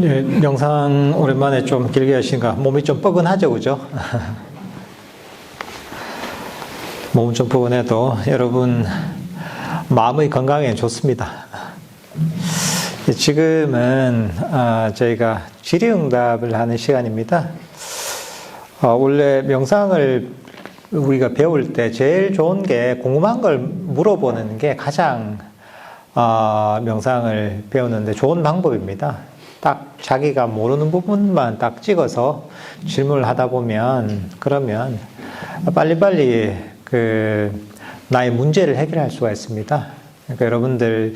네, 명상 오랜만에 좀 길게 하시니까 몸이 좀 뻐근하죠, 그죠? 몸은 좀 뻐근해도 여러분 마음의 건강에 좋습니다. 지금은 저희가 질의응답을 하는 시간입니다. 원래 명상을 우리가 배울 때 제일 좋은 게 궁금한 걸 물어보는 게 가장 명상을 배우는데 좋은 방법입니다. 딱 자기가 모르는 부분만 딱 찍어서 질문을 하다 보면 그러면 빨리빨리 나의 문제를 해결할 수가 있습니다. 그러니까 여러분들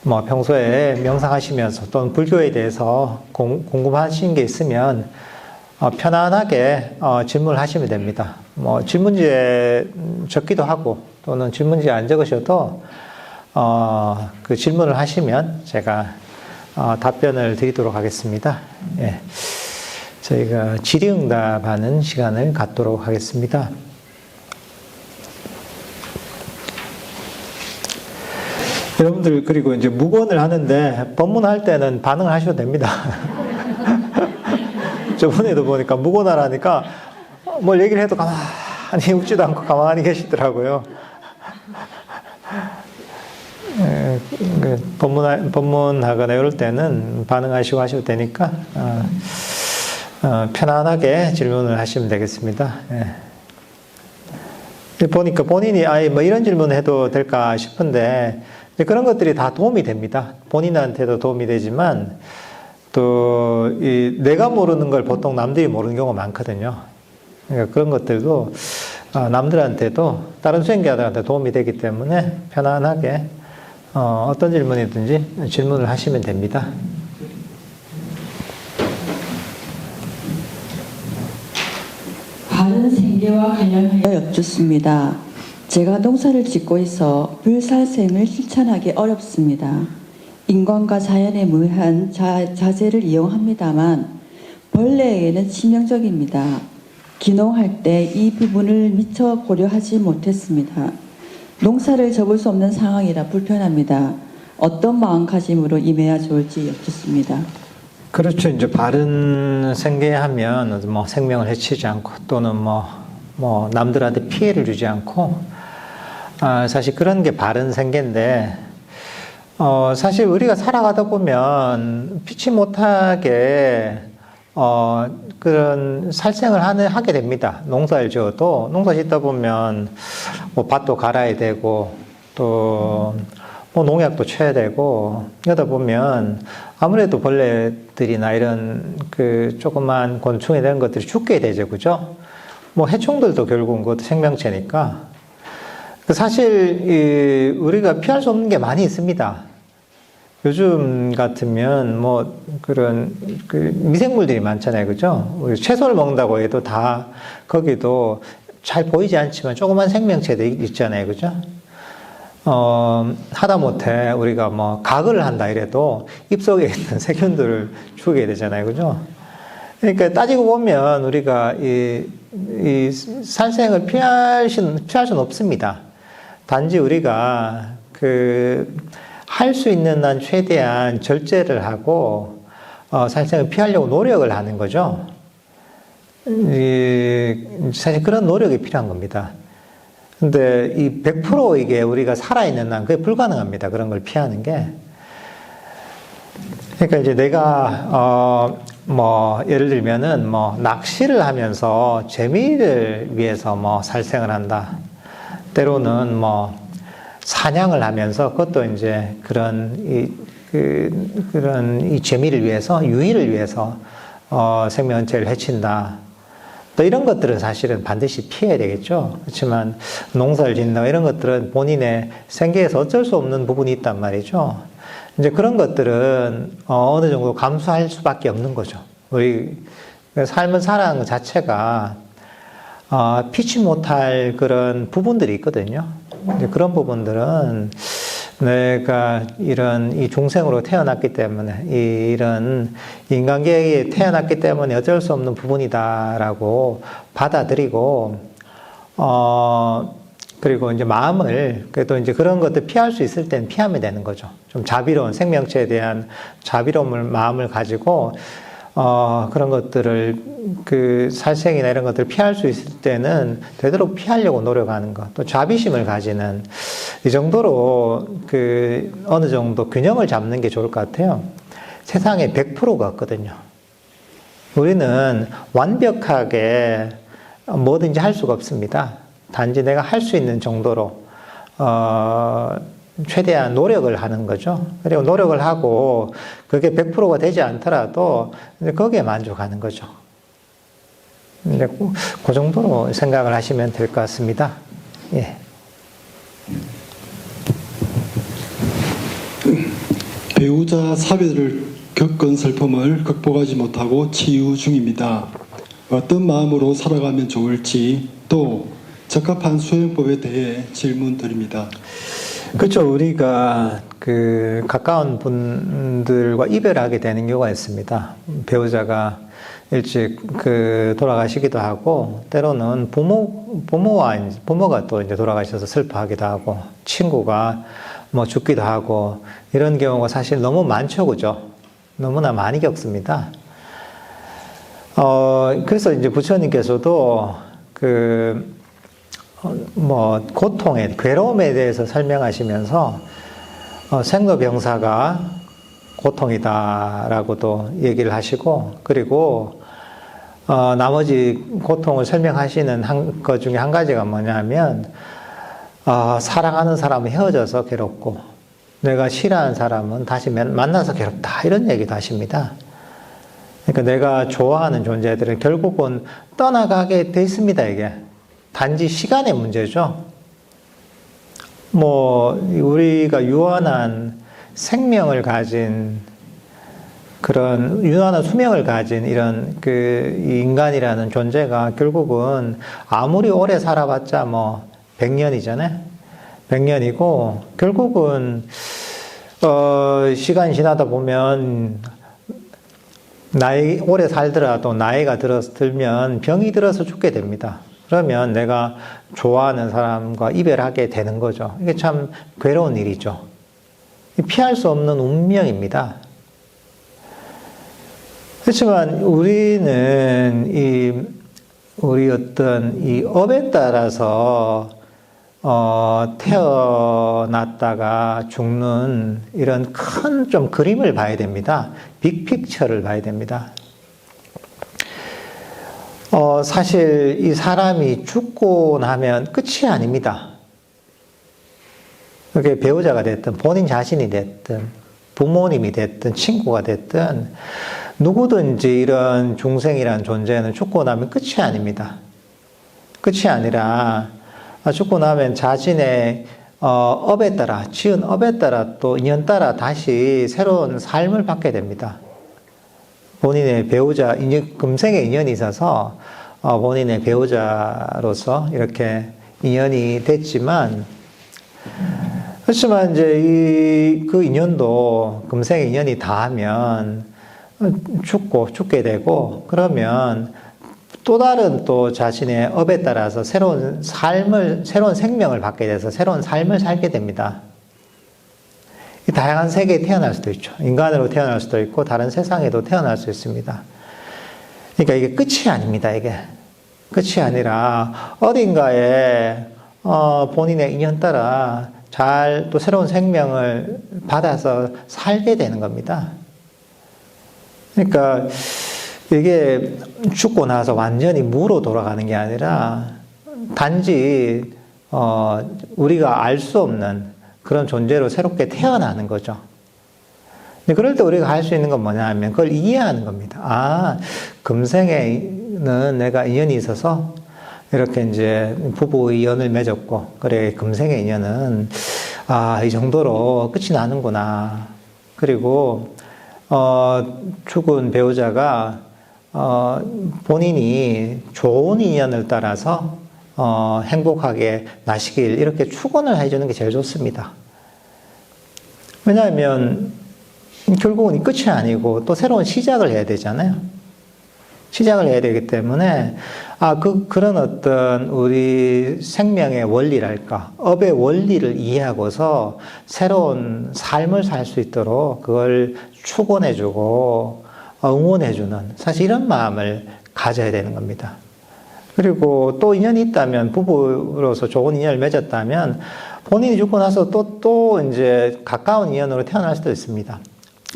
뭐 평소에 명상하시면서 또는 불교에 대해서 궁금하신 게 있으면 편안하게 질문을 하시면 됩니다. 뭐 질문지에 적기도 하고 또는 질문지에 안 적으셔도 그 질문을 하시면 제가 답변을 드리도록 하겠습니다. 예. 저희가 질의응답하는 시간을 갖도록 하겠습니다. 여러분들 그리고 이제 무건을 하는데 법문할 때는 반응을 하셔도 됩니다. 저번에도 보니까 무건하라니까 뭘 얘기를 해도 가만히 웃지도 않고 가만히 계시더라고요. 법문하거나 이럴 때는 반응하시고 하셔도 되니까 편안하게 질문을 하시면 되겠습니다. 보니까 본인이 뭐 이런 질문을 해도 될까 싶은데 그런 것들이 다 도움이 됩니다. 본인한테도 도움이 되지만 또 내가 모르는 걸 보통 남들이 모르는 경우가 많거든요. 그러니까 그런 것들도 남들한테도 다른 수행자들한테 도움이 되기 때문에 편안하게 어떤 질문이든지 질문을 하시면 됩니다. 바른 생계와 관련하여 여쭙습니다. 제가 농사를 짓고 있어 불살생을 실천하기 어렵습니다. 인간과 자연에 무해한 자재를 이용합니다만 벌레에게는 치명적입니다. 기농할 때 이 부분을 미처 고려하지 못했습니다. 농사를 접을 수 없는 상황이라 불편합니다. 어떤 마음가짐으로 임해야 좋을지 여쭙습니다. 그렇죠. 이제 바른 생계하면 뭐 생명을 해치지 않고 또는 뭐 남들한테 피해를 주지 않고 사실 그런 게 바른 생계인데 사실 우리가 살아가다 보면 피치 못하게 그런 살생을 하게 됩니다. 농사를 지어도 농사 짓다 보면 뭐 밭도 갈아야 되고 또 뭐 농약도 쳐야 되고 이러다 보면 아무래도 벌레들이나 이런 그 조그만 곤충에 대한 것들이 죽게 되죠, 그죠? 뭐 해충들도 결국은 그것도 생명체니까 사실 우리가 피할 수 없는 게 많이 있습니다. 요즘 같으면 뭐 그런 미생물들이 많잖아요, 그죠? 우리 채소를 먹는다고 해도 다 거기도 잘 보이지 않지만 조그만 생명체들이 있잖아요, 그죠? 하다못해 우리가 뭐 가글을 한다 이래도 입속에 있는 세균들을 죽이게 되잖아요, 그죠? 그러니까 따지고 보면 우리가 이 살생을 피할 수는 없습니다. 단지 우리가 할 수 있는 한 최대한 절제를 하고 살생을 피하려고 노력을 하는 거죠. 사실 그런 노력이 필요한 겁니다. 근데 이 100% 이게 우리가 살아있는 한 그게 불가능합니다. 그런 걸 피하는 게. 그러니까 이제 내가 뭐 예를 들면은 뭐 낚시를 하면서 재미를 위해서 뭐 살생을 한다. 때로는 뭐 사냥을 하면서 그것도 이제 그런 이 재미를 위해서 유의를 위해서 생명체를 해친다. 또 이런 것들은 사실은 반드시 피해야 되겠죠. 그렇지만 농사를 짓는다 이런 것들은 본인의 생계에서 어쩔 수 없는 부분이 있단 말이죠. 이제 그런 것들은 어느 정도 감수할 수밖에 없는 거죠. 우리 삶을 살아가는 것 자체가 피치 못할 그런 부분들이 있거든요. 이제 그런 부분들은 내가 이 중생으로 태어났기 때문에 이런 인간계에 태어났기 때문에 어쩔 수 없는 부분이다라고 받아들이고 그리고 이제 마음을, 그래도 이제 그런 것들 피할 수 있을 땐 피하면 되는 거죠. 좀 자비로운, 생명체에 대한 자비로운 마음을 가지고, 그런 것들을, 살생이나 이런 것들을 피할 수 있을 때는 되도록 피하려고 노력하는 것. 또 자비심을 가지는, 이 정도로 어느 정도 균형을 잡는 게 좋을 것 같아요. 세상에 100%가 없거든요. 우리는 완벽하게 뭐든지 할 수가 없습니다. 단지 내가 할 수 있는 정도로 최대한 노력을 하는 거죠. 그리고 노력을 하고 그게 100%가 되지 않더라도 거기에 만족하는 거죠. 이제 그 정도로 생각을 하시면 될 것 같습니다. 예. 배우자 사별을 겪은 슬픔을 극복하지 못하고 치유 중입니다. 어떤 마음으로 살아가면 좋을지 또 적합한 수행법에 대해 질문 드립니다. 그렇죠. 우리가 가까운 분들과 이별하게 되는 경우가 있습니다. 배우자가 일찍 돌아가시기도 하고, 때로는 부모가 또 이제 돌아가셔서 슬퍼하기도 하고, 친구가 뭐 죽기도 하고, 이런 경우가 사실 너무 많죠. 그죠? 너무나 많이 겪습니다. 그래서 이제 부처님께서도 고통에, 괴로움에 대해서 설명하시면서, 생로병사가 고통이다라고도 얘기를 하시고, 그리고, 나머지 고통을 설명하시는 것 중에 한 가지가 뭐냐면, 사랑하는 사람은 헤어져서 괴롭고, 내가 싫어하는 사람은 다시 만나서 괴롭다. 이런 얘기도 하십니다. 그러니까 내가 좋아하는 존재들은 결국은 떠나가게 돼 있습니다, 이게. 단지 시간의 문제죠. 우리가 유한한 생명을 가진 그런 유한한 수명을 가진 이런 인간이라는 존재가 결국은 아무리 오래 살아봤자 100년이잖아요. 100년이고, 결국은, 시간이 지나다 보면, 오래 살더라도 나이가 들면 병이 들어서 죽게 됩니다. 그러면 내가 좋아하는 사람과 이별하게 되는 거죠. 이게 참 괴로운 일이죠. 피할 수 없는 운명입니다. 그렇지만 우리는 우리 어떤 이 업에 따라서 태어났다가 죽는 이런 큰 좀 그림을 봐야 됩니다. 빅픽처를 봐야 됩니다. 사실 이 사람이 죽고 나면 끝이 아닙니다. 그게 배우자가 됐든 본인 자신이 됐든 부모님이 됐든 친구가 됐든 누구든지 이런 중생이라는 존재는 죽고 나면 끝이 아닙니다. 끝이 아니라 죽고 나면 자신의 업에 따라, 지은 업에 따라 또 인연 따라 다시 새로운 삶을 받게 됩니다. 본인의 배우자, 금생의 인연이 있어서 본인의 배우자로서 이렇게 인연이 됐지만, 그렇지만 이제 그 인연도 금생의 인연이 다하면 죽게 되고, 그러면 또 다른 또 자신의 업에 따라서 새로운 생명을 받게 돼서 새로운 삶을 살게 됩니다. 다양한 세계에 태어날 수도 있죠. 인간으로 태어날 수도 있고, 다른 세상에도 태어날 수 있습니다. 그러니까 이게 끝이 아닙니다, 이게. 끝이 아니라, 어딘가에, 본인의 인연 따라 또 새로운 생명을 받아서 살게 되는 겁니다. 그러니까, 이게 죽고 나서 완전히 무로 돌아가는 게 아니라, 단지, 우리가 알 수 없는 그런 존재로 새롭게 태어나는 거죠. 근데 그럴 때 우리가 할 수 있는 건 뭐냐 하면 그걸 이해하는 겁니다. 금생에는 내가 인연이 있어서 이렇게 이제 부부 인연을 맺었고, 그래, 금생의 인연은, 이 정도로 끝이 나는구나. 그리고, 죽은 배우자가, 본인이 좋은 인연을 따라서 행복하게 나시길 이렇게 축원을 해주는 게 제일 좋습니다. 왜냐하면 결국은 끝이 아니고 또 새로운 시작을 해야 되잖아요. 시작을 해야 되기 때문에, 그런 어떤 우리 생명의 원리랄까, 업의 원리를 이해하고서 새로운 삶을 살 수 있도록 그걸 축원해주고 응원해주는, 사실 이런 마음을 가져야 되는 겁니다. 그리고 또 인연이 있다면, 부부로서 좋은 인연을 맺었다면, 본인이 죽고 나서 또 이제 가까운 인연으로 태어날 수도 있습니다.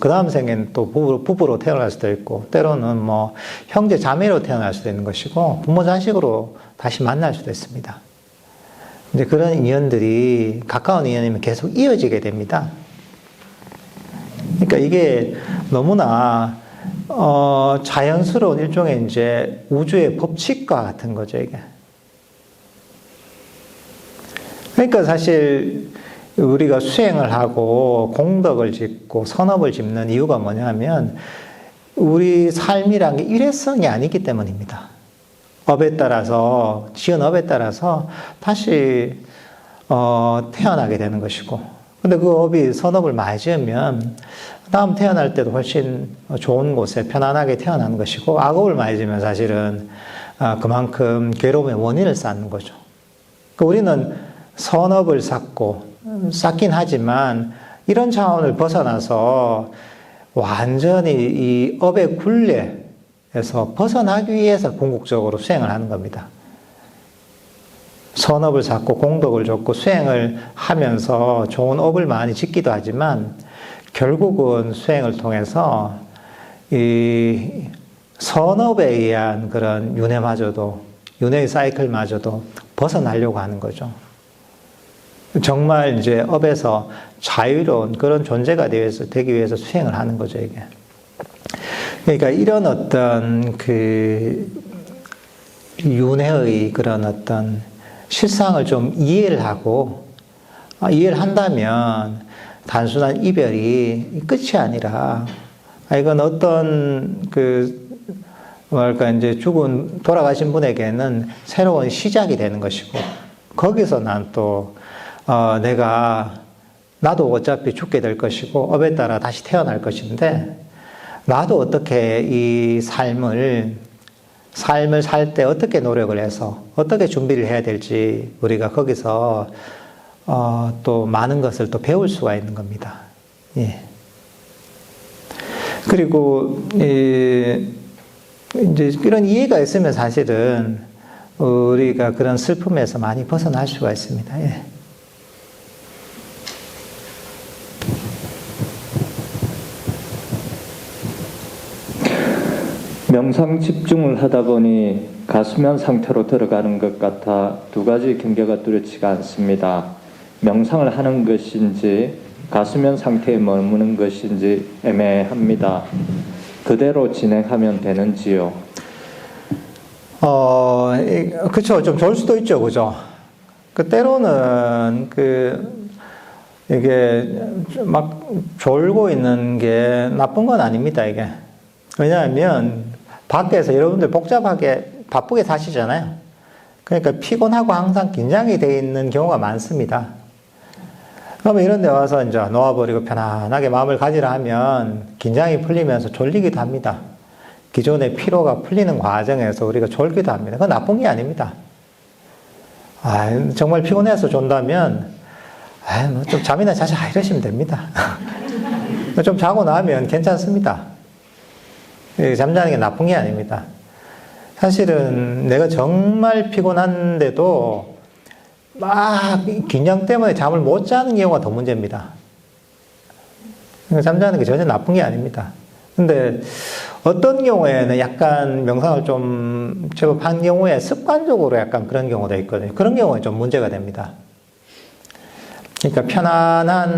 그 다음 생에는 또 부부로 태어날 수도 있고, 때로는 뭐 형제 자매로 태어날 수도 있는 것이고, 부모 자식으로 다시 만날 수도 있습니다. 이제 그런 인연들이 가까운 인연이면 계속 이어지게 됩니다. 그러니까 이게 너무나 자연스러운 일종의 이제 우주의 법칙과 같은 거죠, 이게. 그러니까 사실 우리가 수행을 하고 공덕을 짓고 선업을 짓는 이유가 뭐냐면 우리 삶이란 게 일회성이 아니기 때문입니다. 업에 따라서, 지은 업에 따라서 다시 태어나게 되는 것이고, 근데 그 업이 선업을 많이 지으면 다음 태어날 때도 훨씬 좋은 곳에 편안하게 태어나는 것이고, 악업을 많이 지으면 사실은 그만큼 괴로움의 원인을 쌓는 거죠. 그러니까 우리는 선업을 쌓긴 하지만 이런 차원을 벗어나서 완전히 이 업의 굴레에서 벗어나기 위해서 궁극적으로 수행을 하는 겁니다. 선업을 쌓고 공덕을 줬고 수행을 하면서 좋은 업을 많이 짓기도 하지만 결국은 수행을 통해서 이 선업에 의한 그런 윤회의 사이클마저도 벗어나려고 하는 거죠. 정말 이제 업에서 자유로운 그런 존재가 되기 위해서 수행을 하는 거죠, 이게. 그러니까 이런 어떤 윤회의 그런 어떤 실상을 좀 이해를 하고, 이해를 한다면 단순한 이별이 끝이 아니라, 이건 어떤 이제 돌아가신 분에게는 새로운 시작이 되는 것이고, 거기서 난 또, 나도 어차피 죽게 될 것이고, 업에 따라 다시 태어날 것인데, 나도 어떻게 이 삶을 살 때 어떻게 노력을 해서, 어떻게 준비를 해야 될지, 우리가 거기서, 또 많은 것을 또 배울 수가 있는 겁니다. 예. 그리고, 이제 이런 이해가 있으면 사실은 우리가 그런 슬픔에서 많이 벗어날 수가 있습니다. 예. 명상 집중을 하다 보니 가수면 상태로 들어가는 것 같아 두 가지 경계가 뚜렷지가 않습니다. 명상을 하는 것인지 가수면 상태에 머무는 것인지 애매합니다. 그대로 진행하면 되는지요? 그쵸. 좀 좋을 수도 있죠. 그죠. 때로는 이게 막 졸고 있는 게 나쁜 건 아닙니다, 이게. 왜냐하면 밖에서 여러분들 바쁘게 사시잖아요. 그러니까 피곤하고 항상 긴장이 되어 있는 경우가 많습니다. 그러면 이런 데 와서 이제 놓아버리고 편안하게 마음을 가지라 하면 긴장이 풀리면서 졸리기도 합니다. 기존의 피로가 풀리는 과정에서 우리가 졸기도 합니다. 그건 나쁜 게 아닙니다. 정말 피곤해서 존다면, 좀 잠이나 자자 이러시면 됩니다. 좀 자고 나면 괜찮습니다. 잠자는 게 나쁜 게 아닙니다. 사실은 내가 정말 피곤한데도 막 긴장 때문에 잠을 못 자는 경우가 더 문제입니다. 잠자는 게 전혀 나쁜 게 아닙니다. 근데 어떤 경우에는 약간 명상을 좀 제법 한 경우에 습관적으로 약간 그런 경우도 있거든요. 그런 경우에 좀 문제가 됩니다. 그러니까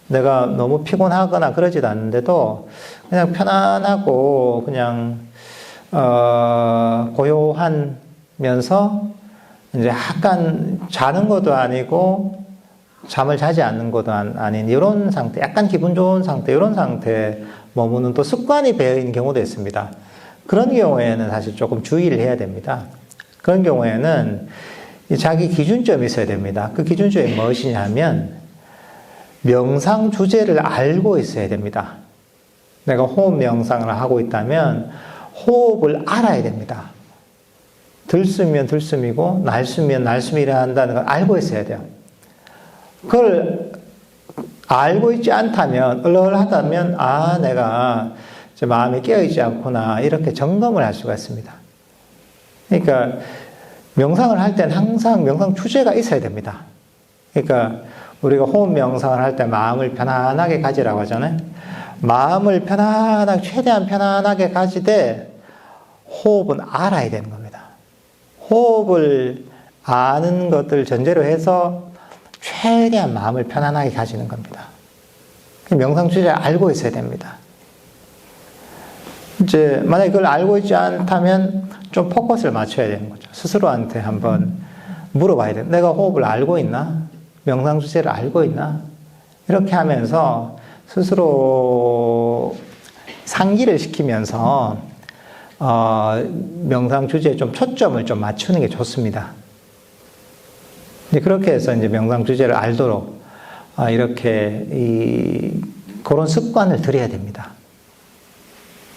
내가 너무 피곤하거나 그러지도 않는데도 그냥 편안하고 그냥 고요하면서 이제 약간 자는 것도 아니고 잠을 자지 않는 것도 아닌 이런 상태, 약간 기분 좋은 상태, 이런 상태에 머무는 또 습관이 배어 있는 경우도 있습니다. 그런 경우에는 사실 조금 주의를 해야 됩니다. 그런 경우에는 자기 기준점이 있어야 됩니다. 그 기준점이 무엇이냐면 명상 주제를 알고 있어야 됩니다. 내가 호흡 명상을 하고 있다면 호흡을 알아야 됩니다. 들숨이면 들숨이고 날숨이면 날숨이라 한다는 걸 알고 있어야 돼요. 그걸 알고 있지 않다면, 얼얼하다면, 아, 내가 마음이 깨어있지 않구나, 이렇게 점검을 할 수가 있습니다. 그러니까 명상을 할 때는 항상 명상 주제가 있어야 됩니다. 그러니까 우리가 호흡 명상을 할 때 마음을 편안하게 가지라고 하잖아요. 마음을 편안하게, 최대한 편안하게 가지되 호흡은 알아야 되는 겁니다. 호흡을 아는 것들 전제로 해서 최대한 마음을 편안하게 가지는 겁니다. 명상 주제를 알고 있어야 됩니다. 이제 만약에 그걸 알고 있지 않다면 좀 포커스를 맞춰야 되는 거죠. 스스로한테 한번 물어봐야 돼요. 내가 호흡을 알고 있나? 명상 주제를 알고 있나? 이렇게 하면서 스스로 상기를 시키면서 명상 주제에 좀 초점을 좀 맞추는 게 좋습니다. 이제 그렇게 해서 이제 명상 주제를 알도록 이렇게 그런 습관을 들여야 됩니다.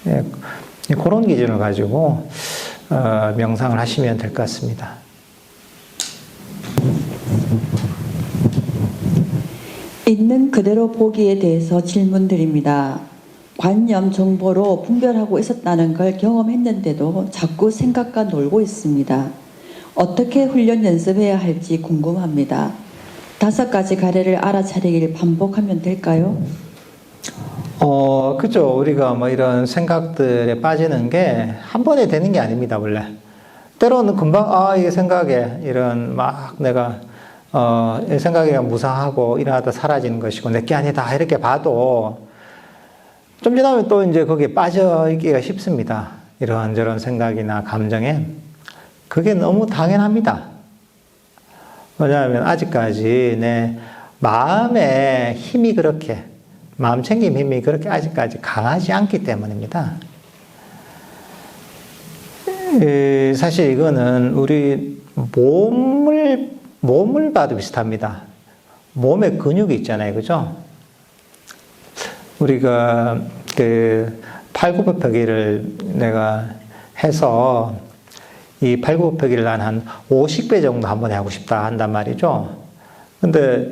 예, 그런 기준을 가지고 명상을 하시면 될 것 같습니다. 있는 그대로 보기에 대해서 질문드립니다. 관념 정보로 분별하고 있었다는 걸 경험했는데도 자꾸 생각과 놀고 있습니다. 어떻게 훈련 연습해야 할지 궁금합니다. 5가지 가래를 알아차리기를 반복하면 될까요? 그죠. 우리가 뭐 이런 생각들에 빠지는 게 한 번에 되는 게 아닙니다, 원래. 때로는 금방, 이게 생각에, 이런 막 내가, 이 생각이 무상하고 일어나다 사라지는 것이고, 내게 아니다, 이렇게 봐도, 좀 지나면 또 이제 거기에 빠져 있기가 쉽습니다. 이런저런 생각이나 감정에. 그게 너무 당연합니다. 왜냐하면 아직까지 내 마음의 힘이 그렇게, 마음 챙김 힘이 그렇게 아직까지 강하지 않기 때문입니다. 사실 이거는 우리 몸을 봐도 비슷합니다. 몸에 근육이 있잖아요. 그죠? 우리가 팔굽혀펴기를 내가 해서 이 팔굽혀펴기를 난 한 50배 정도 한 번에 하고 싶다 한단 말이죠. 근데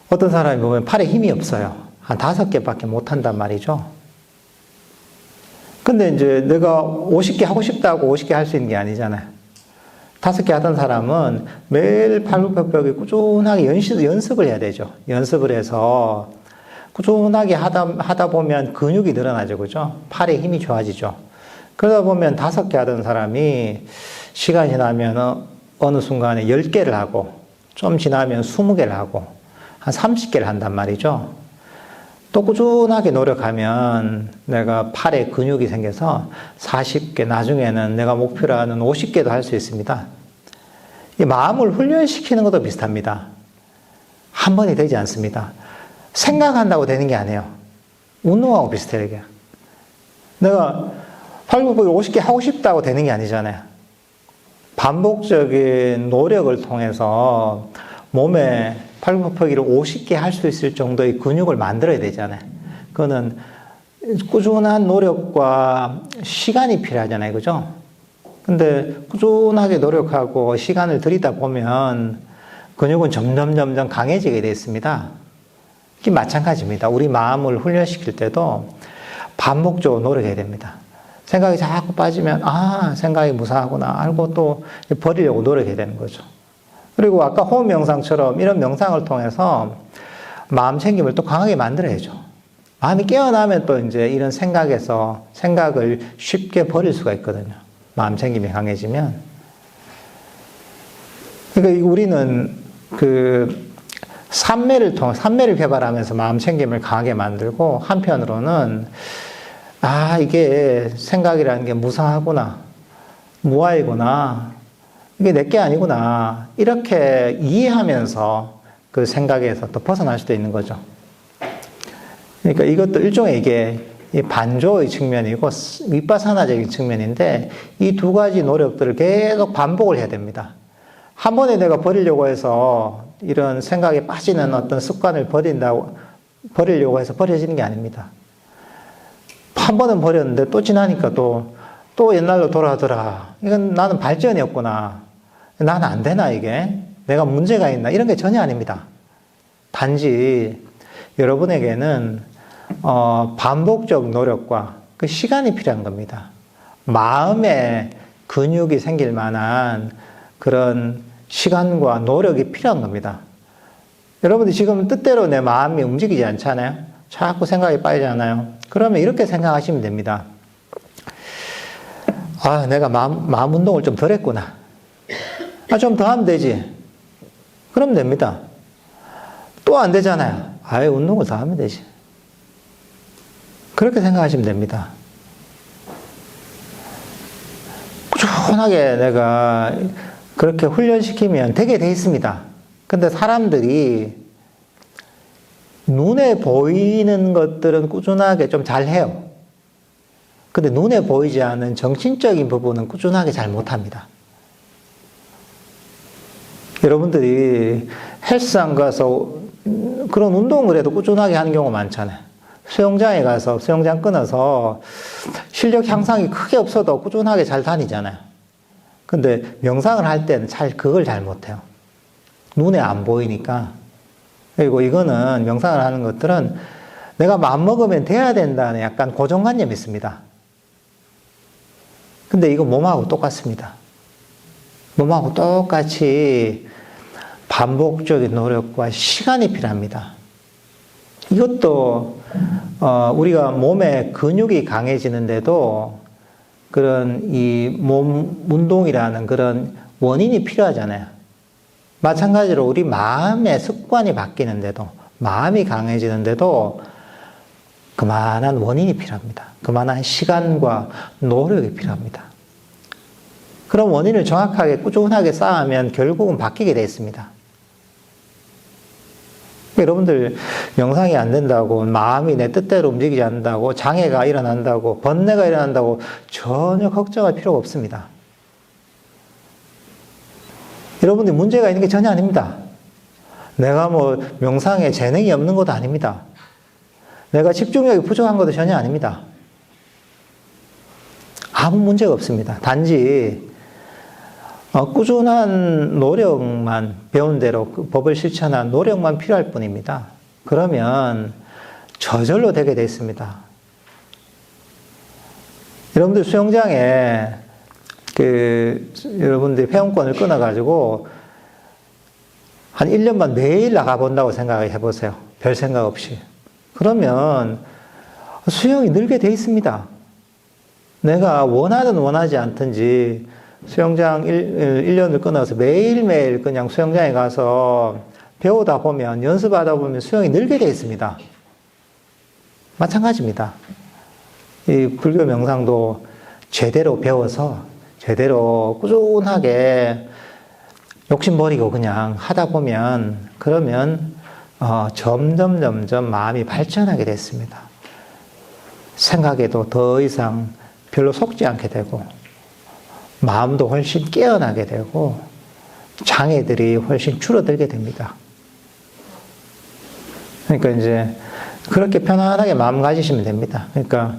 어떤 사람이 보면 팔에 힘이 없어요. 한 5개밖에 못 한단 말이죠. 근데 이제 내가 50개 하고 싶다고 50개 할 수 있는 게 아니잖아요. 5개 하던 사람은 매일 팔굽혀펴기 꾸준하게 연습을 해야 되죠. 연습을 해서 꾸준하게 하다 보면 근육이 늘어나죠. 그죠? 팔에 힘이 좋아지죠. 그러다 보면 5개 하던 사람이 시간이 지나면 어느 순간에 10개를 하고 좀 지나면 20개를 하고 한 30개를 한단 말이죠. 또 꾸준하게 노력하면 내가 팔에 근육이 생겨서 40개, 나중에는 내가 목표로 하는 50개도 할 수 있습니다. 이 마음을 훈련시키는 것도 비슷합니다. 한 번이 되지 않습니다. 생각한다고 되는 게 아니에요. 운동하고 비슷해요, 이게. 내가 팔굽혀펴기 50개 하고 싶다고 되는 게 아니잖아요. 반복적인 노력을 통해서 몸에 팔굽혀펴기를 50개 할 수 있을 정도의 근육을 만들어야 되잖아요. 그거는 꾸준한 노력과 시간이 필요하잖아요. 그죠? 근데 꾸준하게 노력하고 시간을 들이다 보면 근육은 점점 강해지게 되어 있습니다. 이게 마찬가지입니다. 우리 마음을 훈련시킬 때도 반복적으로 노력해야 됩니다. 생각이 자꾸 빠지면 생각이 무상하구나 알고 또 버리려고 노력해야 되는 거죠. 그리고 아까 호흡 명상처럼 이런 명상을 통해서 마음 챙김을 또 강하게 만들어야죠. 마음이 깨어나면 또 이제 이런 생각을 쉽게 버릴 수가 있거든요. 마음 챙김이 강해지면. 그러니까 우리는 삼매를 개발하면서 마음 챙김을 강하게 만들고, 한편으로는 이게 생각이라는 게 무상하구나, 무아이구나, 이게 내게 아니구나, 이렇게 이해하면서 그 생각에서 또 벗어날 수도 있는 거죠. 그러니까 이것도 일종의 이게 반조의 측면이고 위파사나적인 측면인데, 이 두 가지 노력들을 계속 반복을 해야 됩니다. 한 번에 내가 버리려고 해서 이런 생각에 빠지는 어떤 습관을 버리려고 해서 버려지는 게 아닙니다. 한 번은 버렸는데 또 지나니까 또 또 옛날로 돌아가더라. 이건 나는 발전이 없구나. 나는 안 되나, 이게? 내가 문제가 있나? 이런 게 전혀 아닙니다. 단지 여러분에게는 반복적 노력과 그 시간이 필요한 겁니다. 마음에 근육이 생길 만한 그런 시간과 노력이 필요한 겁니다. 여러분들 지금 뜻대로 내 마음이 움직이지 않잖아요? 자꾸 생각이 빠지잖아요? 그러면 이렇게 생각하시면 됩니다. 아, 내가 마음 운동을 좀 덜 했구나. 좀 더 하면 되지. 그럼 됩니다. 또 안 되잖아요. 아예 운동을 더 하면 되지. 그렇게 생각하시면 됩니다. 꾸준하게 내가 그렇게 훈련시키면 되게 돼 있습니다. 근데 사람들이 눈에 보이는 것들은 꾸준하게 좀 잘해요. 근데 눈에 보이지 않는 정신적인 부분은 꾸준하게 잘 못합니다. 여러분들이 헬스장 가서 그런 운동을 해도 꾸준하게 하는 경우가 많잖아요. 수영장에 가서 수영장 끊어서 실력 향상이 크게 없어도 꾸준하게 잘 다니잖아요. 근데 명상을 할 때는 그걸 잘 못해요. 눈에 안 보이니까. 그리고 이거는 명상을 하는 것들은 내가 마음먹으면 돼야 된다는 약간 고정관념이 있습니다. 근데 이거 몸하고 똑같습니다. 몸하고 똑같이 반복적인 노력과 시간이 필요합니다. 이것도 우리가 몸의 근육이 강해지는데도 그런 이 몸 운동이라는 그런 원인이 필요하잖아요. 마찬가지로 우리 마음의 습관이 바뀌는데도, 마음이 강해지는데도 그만한 원인이 필요합니다. 그만한 시간과 노력이 필요합니다. 그런 원인을 정확하게 꾸준하게 쌓으면 결국은 바뀌게 되어 있습니다. 여러분들 명상이 안 된다고, 마음이 내 뜻대로 움직이지 않는다고, 장애가 일어난다고, 번뇌가 일어난다고 전혀 걱정할 필요가 없습니다. 여러분들 문제가 있는 게 전혀 아닙니다. 내가 명상에 재능이 없는 것도 아닙니다. 내가 집중력이 부족한 것도 전혀 아닙니다. 아무 문제가 없습니다. 단지 꾸준한 노력만, 배운 대로 그 법을 실천한 노력만 필요할 뿐입니다. 그러면 저절로 되게 되어 있습니다. 여러분들 수영장에 여러분들이 회원권을 끊어가지고 한 1년만 매일 나가본다고 생각해 보세요. 별 생각 없이. 그러면 수영이 늘게 돼 있습니다. 내가 원하든 원하지 않든지 수영장 1년을 끊어서 매일매일 그냥 수영장에 가서 배우다 보면, 연습하다 보면 수영이 늘게 돼 있습니다. 마찬가지입니다. 이 불교 명상도 제대로 배워서 제대로 꾸준하게 욕심버리고 그냥 하다 보면, 그러면 점점 마음이 발전하게 됐습니다. 생각에도 더 이상 별로 속지 않게 되고, 마음도 훨씬 깨어나게 되고, 장애들이 훨씬 줄어들게 됩니다. 그러니까 이제 그렇게 편안하게 마음 가지시면 됩니다. 그러니까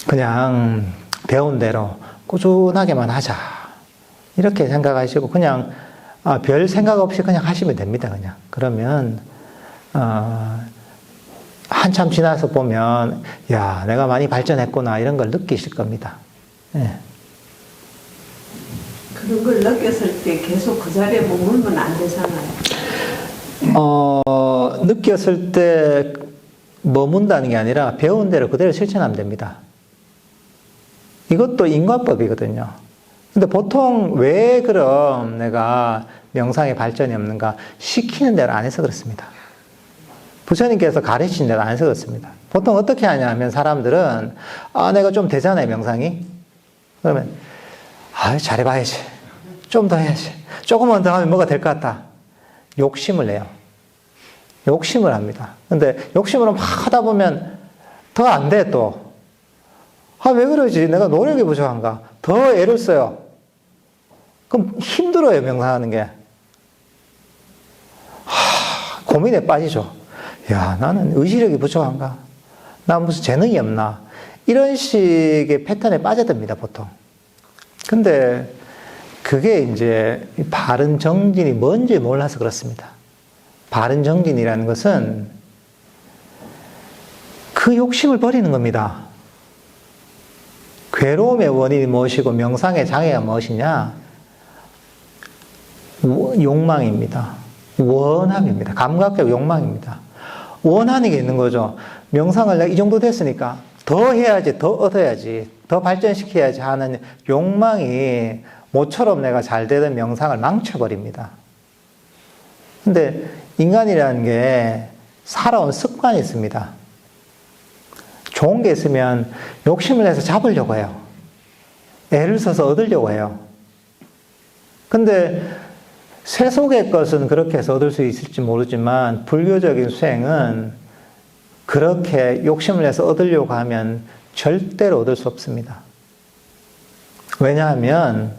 그냥 배운 대로 꾸준하게만 하자, 이렇게 생각하시고 그냥 별 생각 없이 그냥 하시면 됩니다. 그냥 그러면 한참 지나서 보면 야, 내가 많이 발전했구나, 이런 걸 느끼실 겁니다. 예. 그런 걸 느꼈을 때 계속 그 자리에 머물면 안 되잖아요. 느꼈을 때 머문다는 게 아니라 배운 대로 그대로 실천하면 됩니다. 이것도 인과법이거든요. 근데 보통 왜 그럼 내가 명상에 발전이 없는가? 시키는 대로 안 해서 그렇습니다. 부처님께서 가르치신 대로 안 해서 그렇습니다. 보통 어떻게 하냐면 사람들은 내가 좀 되잖아요, 명상이. 그러면 잘해봐야지. 좀 더 해야지. 조금만 더 하면 뭐가 될 것 같다. 욕심을 내요. 욕심을 합니다. 근데 욕심으로 막 하다 보면 더 안 돼, 또. 왜 그러지? 내가 노력이 부족한가? 더 애를 써요. 그럼 힘들어요, 명상하는 게. 고민에 빠지죠. 야, 나는 의지력이 부족한가? 나 무슨 재능이 없나? 이런 식의 패턴에 빠져듭니다, 보통. 근데 그게 이제 바른 정진이 뭔지 몰라서 그렇습니다. 바른 정진이라는 것은 그 욕심을 버리는 겁니다. 괴로움의 원인이 무엇이고 명상의 장애가 무엇이냐? 욕망입니다. 원함입니다. 감각적 욕망입니다. 원하는 게 있는 거죠. 명상을 내가 이 정도 됐으니까 더 해야지, 더 얻어야지, 더 발전시켜야지 하는 욕망이 모처럼 내가 잘 되던 명상을 망쳐버립니다. 근데 인간이라는 게 살아온 습관이 있습니다. 좋은 게 있으면 욕심을 내서 잡으려고 해요. 애를 써서 얻으려고 해요. 근데 세속의 것은 그렇게 해서 얻을 수 있을지 모르지만 불교적인 수행은 그렇게 욕심을 내서 얻으려고 하면 절대로 얻을 수 없습니다. 왜냐하면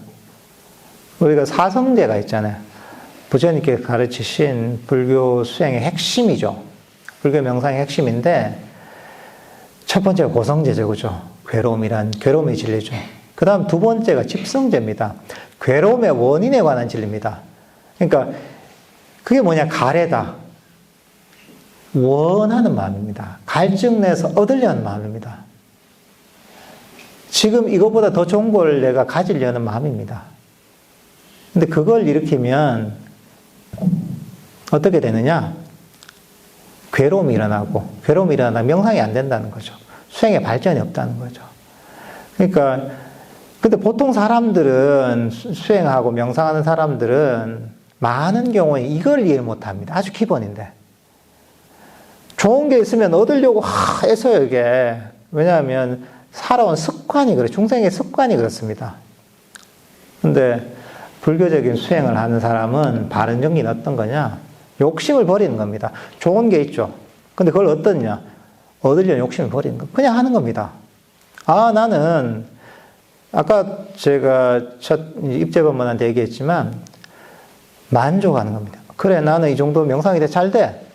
우리가 사성제가 있잖아요. 부처님께서 가르치신 불교 수행의 핵심이죠. 불교 명상의 핵심인데 첫 번째가 고성제죠. 그죠? 괴로움의 진리죠. 그 다음 두 번째가 집성제입니다. 괴로움의 원인에 관한 진리입니다. 그러니까 그게 뭐냐? 가래다. 원하는 마음입니다. 갈증내서 얻으려는 마음입니다. 지금 이것보다 더 좋은 걸 내가 가지려는 마음입니다. 근데 그걸 일으키면 어떻게 되느냐? 괴로움이 일어나고, 괴로움이 일어나면 명상이 안 된다는 거죠. 수행에 발전이 없다는 거죠. 그러니까, 근데 보통 사람들은, 수행하고 명상하는 사람들은 많은 경우에 이걸 이해를 못 합니다. 아주 기본인데. 좋은 게 있으면 얻으려고 애써요, 이게. 왜냐하면 살아온 습관이 그래. 중생의 습관이 그렇습니다. 근데 불교적인 수행을 하는 사람은 바른 정리는 어떤 거냐? 욕심을 버리는 겁니다. 좋은 게 있죠. 근데 그걸 어떠냐? 얻으려는 욕심을 버리는 거. 그냥 하는 겁니다. 아, 나는, 아까 제가 첫 입재법문한테 얘기했지만, 만족하는 겁니다. 그래, 나는 이 정도 명상이 잘 돼.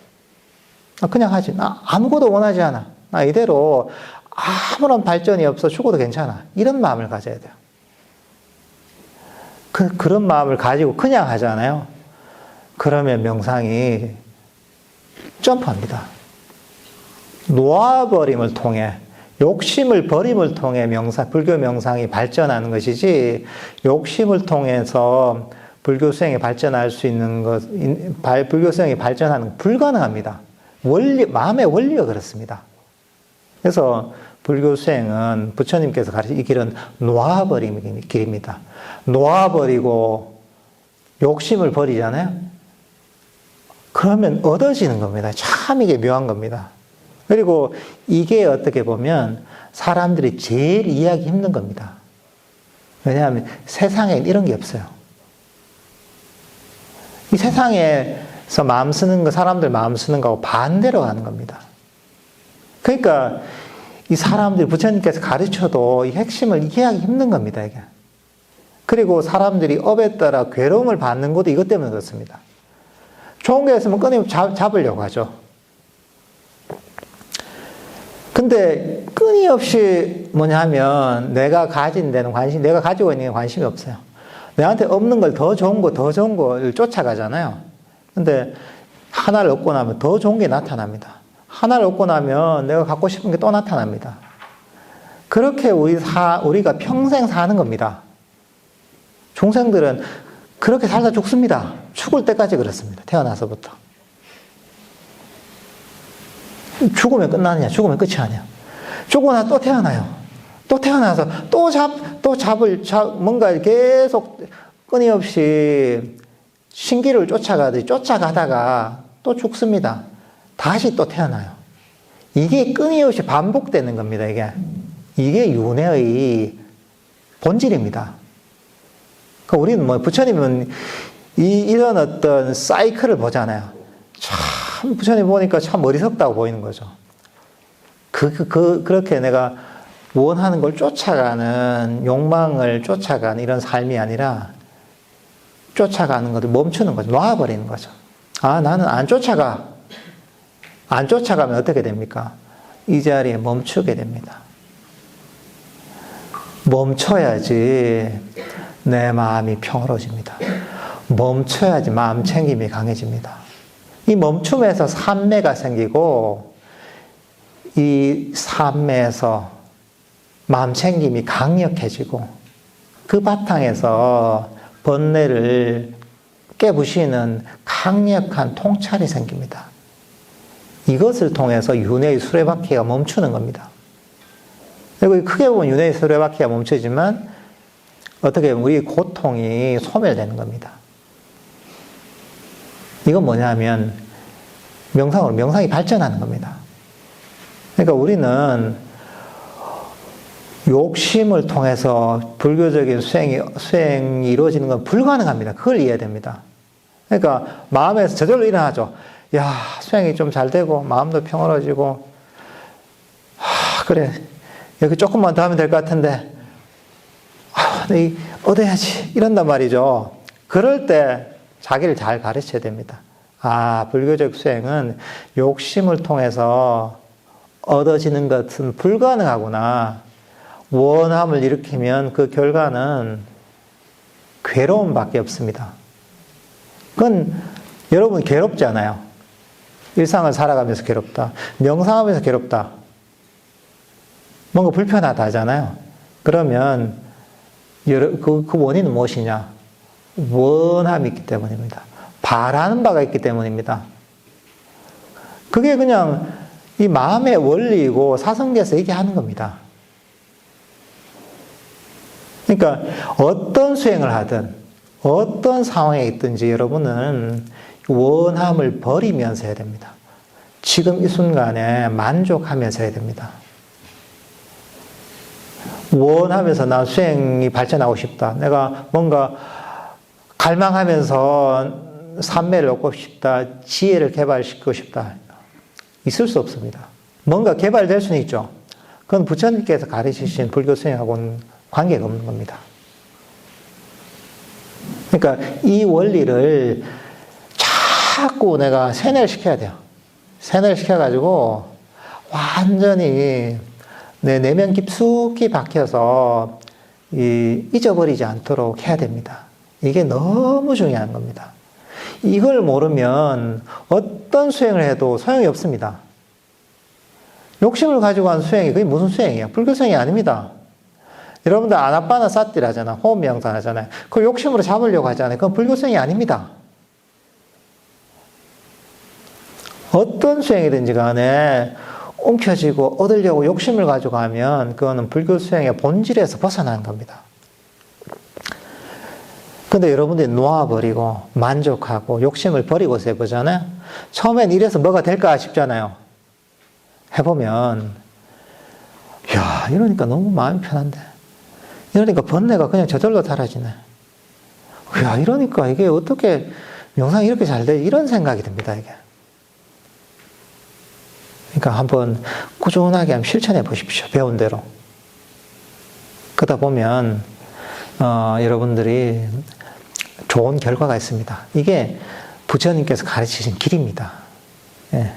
그냥 하지. 나 아무것도 원하지 않아. 나 이대로 아무런 발전이 없어. 죽어도 괜찮아. 이런 마음을 가져야 돼요. 그런 마음을 가지고 그냥 하잖아요. 그러면 명상이 점프합니다. 놓아버림을 통해, 욕심을 버림을 통해 불교 명상이 발전하는 것이지, 욕심을 통해서 불교 수행에 발전할 수 있는 불교 수행이 발전하는 건 불가능합니다. 마음의 원리가 그렇습니다. 그래서 불교 수행은 부처님께서 가르친 이 길은 놓아버림의 길입니다. 놓아버리고 욕심을 버리잖아요. 그러면 얻어지는 겁니다. 참 이게 묘한 겁니다. 그리고 이게 어떻게 보면 사람들이 제일 이해하기 힘든 겁니다. 왜냐하면 세상엔 이런 게 없어요. 이 세상에서 마음 쓰는 거, 사람들 마음 쓰는 거하고 반대로 가는 겁니다. 그러니까 이 사람들이 부처님께서 가르쳐도 이 핵심을 이해하기 힘든 겁니다, 이게. 그리고 사람들이 업에 따라 괴로움을 받는 것도 이것 때문에 그렇습니다. 좋은 게 있으면 끊임없이 잡으려고 하죠. 근데 끊임없이 뭐냐 하면 내가 가진 데는 내가 가지고 있는 게 관심이 없어요. 내한테 없는 걸 더 좋은 걸 쫓아가잖아요. 근데 하나를 얻고 나면 더 좋은 게 나타납니다. 하나를 얻고 나면 내가 갖고 싶은 게 또 나타납니다. 그렇게 우리가 평생 사는 겁니다. 중생들은 그렇게 살다 죽습니다. 죽을 때까지 그렇습니다. 태어나서부터. 죽으면 끝나느냐? 죽으면 끝이 아니야. 죽고 나서 또 태어나요. 또 태어나서 뭔가 계속 끊임없이 신기를 쫓아가다가 또 죽습니다. 다시 또 태어나요. 이게 끊임없이 반복되는 겁니다, 이게 윤회의 본질입니다. 그러니까 우리는 부처님은 이런 어떤 사이클을 보잖아요. 참, 부처님 보니까 참 어리석다고 보이는 거죠. 그렇게 내가 원하는 걸 쫓아가는, 욕망을 쫓아가는 이런 삶이 아니라 쫓아가는 것을 멈추는 거죠. 놔버리는 거죠. 아, 나는 안 쫓아가. 안 쫓아가면 어떻게 됩니까? 이 자리에 멈추게 됩니다. 멈춰야지 내 마음이 평화로워집니다. 멈춰야지 마음 챙김이 강해집니다. 이 멈춤에서 산매가 생기고 이 산매에서 마음 챙김이 강력해지고 그 바탕에서 번뇌를 깨부시는 강력한 통찰이 생깁니다. 이것을 통해서 윤회의 수레바퀴가 멈추는 겁니다. 그리고 크게 보면 윤회의 수레바퀴가 멈추지만 어떻게 보면 우리 고통이 소멸되는 겁니다. 이건 뭐냐면 명상이 발전하는 겁니다. 그러니까 우리는 욕심을 통해서 불교적인 수행이 이루어지는 건 불가능합니다. 그걸 이해해야 됩니다. 그러니까 마음에서 저절로 일어나죠. 야, 수행이 좀 잘 되고 마음도 평화로워지고 그래 여기 조금만 더 하면 될 것 같은데 얻어야지 이런단 말이죠. 그럴 때 자기를 잘 가르쳐야 됩니다. 불교적 수행은 욕심을 통해서 얻어지는 것은 불가능하구나. 원함을 일으키면 그 결과는 괴로움밖에 없습니다. 그건 여러분 괴롭지 않아요. 일상을 살아가면서 괴롭다. 명상하면서 괴롭다. 뭔가 불편하다 하잖아요. 그러면 그 원인은 무엇이냐? 원함이 있기 때문입니다. 바라는 바가 있기 때문입니다. 그게 그냥 이 마음의 원리이고 사성계에서 얘기하는 겁니다. 그러니까 어떤 수행을 하든 어떤 상황에 있든지 여러분은 원함을 버리면서 해야 됩니다. 지금 이 순간에 만족하면서 해야 됩니다. 원하면서 난 수행이 발전하고 싶다. 내가 뭔가 갈망하면서 삼매를 얻고 싶다. 지혜를 개발시키고 싶다. 있을 수 없습니다. 뭔가 개발될 수는 있죠. 그건 부처님께서 가르치신 불교 수행하고는 관계가 없는 겁니다. 그러니까 이 원리를 자꾸 내가 세뇌를 시켜야 돼요. 세뇌를 시켜가지고 완전히 내 내면 깊숙이 박혀서 잊어버리지 않도록 해야 됩니다. 이게 너무 중요한 겁니다. 이걸 모르면 어떤 수행을 해도 소용이 없습니다. 욕심을 가지고 한 수행이 그게 무슨 수행이에요? 불교 수행이 아닙니다. 여러분들 아나빠나사티를 하잖아. 호흡 명상 하잖아요. 그 욕심으로 잡으려고 하잖아요. 그건 불교 수행이 아닙니다. 어떤 수행이든지 간에 움켜쥐고 얻으려고 욕심을 가지고 하면 그거는 불교 수행의 본질에서 벗어나는 겁니다. 근데 여러분들이 놓아버리고 만족하고 욕심을 버리고서 해보잖아요. 처음엔 이래서 뭐가 될까 싶잖아요. 해보면 야 이러니까 너무 마음이 편한데 이러니까 번뇌가 그냥 저절로 사라지네. 야 이러니까 이게 어떻게 명상이 이렇게 잘 되지? 이런 생각이 듭니다. 이게. 그러니까 한번 꾸준하게 한번 실천해 보십시오. 배운 대로. 그러다 보면 여러분들이 좋은 결과가 있습니다. 이게 부처님께서 가르치신 길입니다. 예.